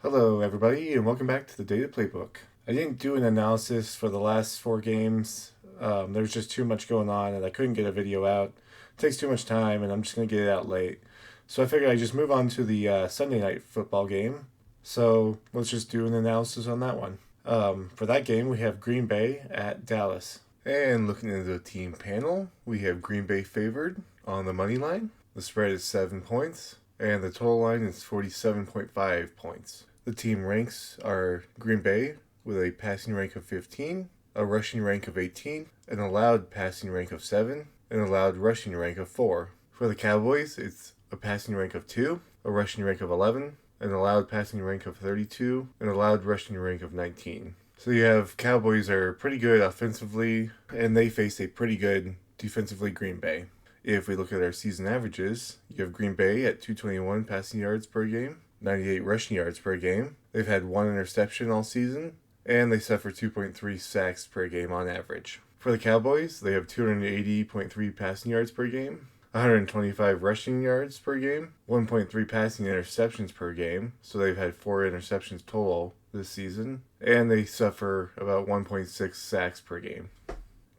Hello, everybody, and welcome back to the Data Playbook. I didn't do an analysis for the last 4 games. There was just too much going on, and I couldn't get a video out. It takes too much time, and I'm just going to get it out late. So I figured I'd just move on to the Sunday night football game. So let's just do an analysis on that one. For that game, we have Green Bay at Dallas. And looking into the team panel, we have Green Bay favored on the money line. The spread is 7 points, and the total line is 47.5 points. The team ranks are Green Bay with a passing rank of 15, a rushing rank of 18, an allowed passing rank of 7, and an allowed rushing rank of 4. For the Cowboys, it's a passing rank of 2, a rushing rank of 11, an allowed passing rank of 32, and an allowed rushing rank of 19. So you have Cowboys are pretty good offensively, and they face a pretty good defensively Green Bay. If we look at our season averages, you have Green Bay at 221 passing yards per game, 98 rushing yards per game. They've had 1 interception all season, and they suffer 2.3 sacks per game on average. For the Cowboys, they have 280.3 passing yards per game, 125 rushing yards per game, 1.3 passing interceptions per game, so they've had 4 interceptions total this season, and they suffer about 1.6 sacks per game.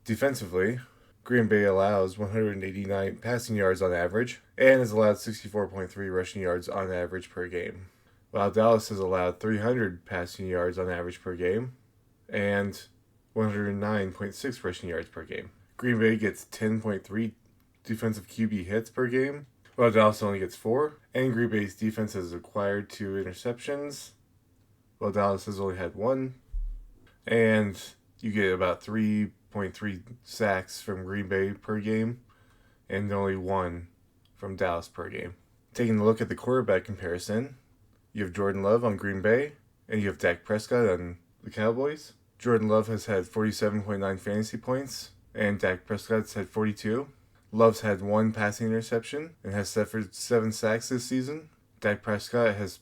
Defensively, Green Bay allows 189 passing yards on average and has allowed 64.3 rushing yards on average per game, while Dallas has allowed 300 passing yards on average per game and 109.6 rushing yards per game. Green Bay gets 10.3 defensive QB hits per game, while Dallas only gets 4, and Green Bay's defense has acquired 2 interceptions, while Dallas has only had 1, and you get about 3.3 sacks from Green Bay per game and only 1 from Dallas per game. Taking a look at the quarterback comparison, you have Jordan Love on Green Bay and you have Dak Prescott on the Cowboys. Jordan Love has had 47.9 fantasy points and Dak Prescott's had 42. Love's had 1 passing interception and has suffered 7 sacks this season. Dak Prescott has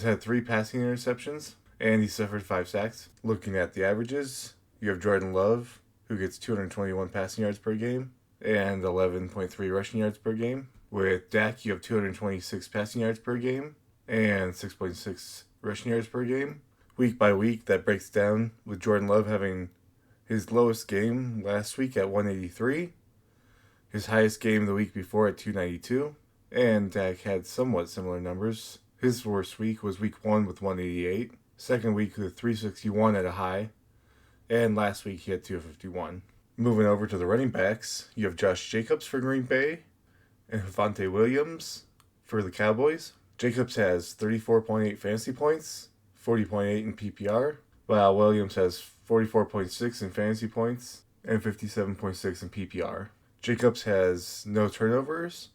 had 3 passing interceptions and he suffered 5 sacks. Looking at the averages, you have Jordan Love, who gets 221 passing yards per game and 11.3 rushing yards per game. With Dak, you have 226 passing yards per game and 6.6 rushing yards per game. Week by week, that breaks down with Jordan Love having his lowest game last week at 183, his highest game the week before at 292, and Dak had somewhat similar numbers. His worst week was week 1 with 188, second week with 361 at a high, and last week he had 251. Moving over to the running backs, you have Josh Jacobs for Green Bay and Javonte Williams for the Cowboys. Jacobs has 34.8 fantasy points, 40.8 in PPR, while Williams has 44.6 in fantasy points and 57.6 in PPR. Jacobs has no turnovers,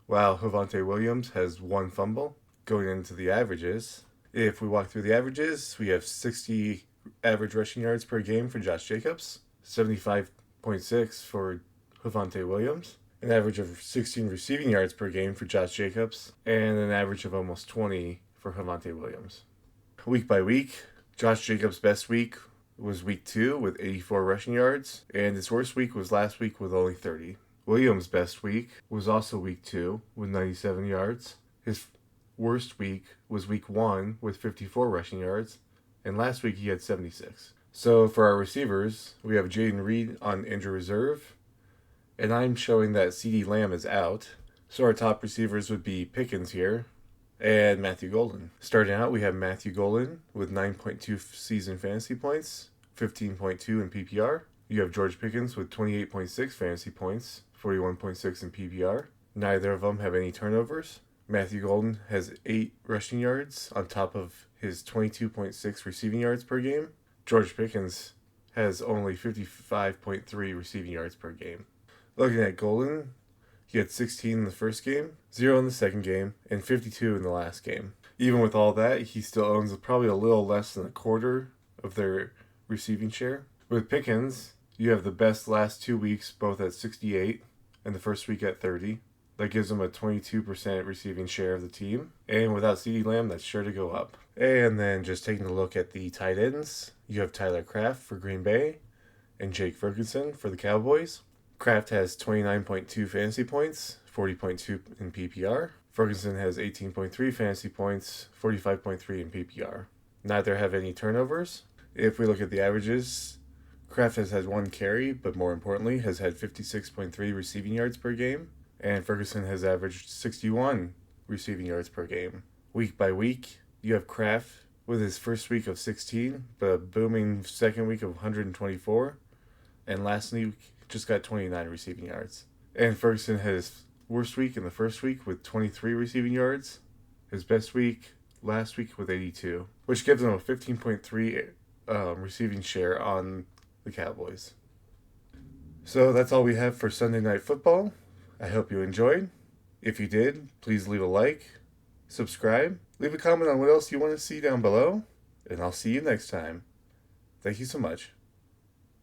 while Javonte Williams has 1 fumble. Going into the averages, if we walk through the averages, we have 60 average rushing yards per game for Josh Jacobs, 75.6 for Javonte Williams, an average of 16 receiving yards per game for Josh Jacobs, and an average of almost 20 for Javonte Williams. Week by week, Josh Jacobs' best week was week 2 with 84 rushing yards, and his worst week was last week with only 30. Williams' best week was also week 2 with 97 yards. His worst week was week 1 with 54 rushing yards, and last week he had 76. So for our receivers, we have Jaden Reed on injury reserve, and I'm showing that CeeDee Lamb is out. So our top receivers would be Pickens here and Matthew Golden. Starting out, we have Matthew Golden with 9.2 season fantasy points, 15.2 in PPR. You have George Pickens with 28.6 fantasy points, 41.6 in PPR. Neither of them have any turnovers. Matthew Golden has 8 rushing yards on top of his 22.6 receiving yards per game. George Pickens has only 55.3 receiving yards per game. Looking at Golden, he had 16 in the first game, 0 in the second game, and 52 in the last game. Even with all that, he still owns probably a little less than a quarter of their receiving share. With Pickens, you have the best last 2 weeks, both at 68 and the first week at 30. That gives him a 22% receiving share of the team. And without CeeDee Lamb, that's sure to go up. And then just taking a look at the tight ends, you have Tyler Kraft for Green Bay and Jake Ferguson for the Cowboys. Kraft has 29.2 fantasy points, 40.2 in PPR. Ferguson has 18.3 fantasy points, 45.3 in PPR. Neither have any turnovers. If we look at the averages, Kraft has had 1 carry, but more importantly, has had 56.3 receiving yards per game, and Ferguson has averaged 61 receiving yards per game. Week by week, you have Kraft with his first week of 16, but a booming second week of 124, and last week just got 29 receiving yards. And Ferguson had his worst week in the first week with 23 receiving yards, his best week last week with 82, which gives him a 15.3 receiving share on the Cowboys. So that's all we have for Sunday Night Football. I hope you enjoyed. If you did, please leave a like, subscribe, leave a comment on what else you want to see down below, and I'll see you next time. Thank you so much.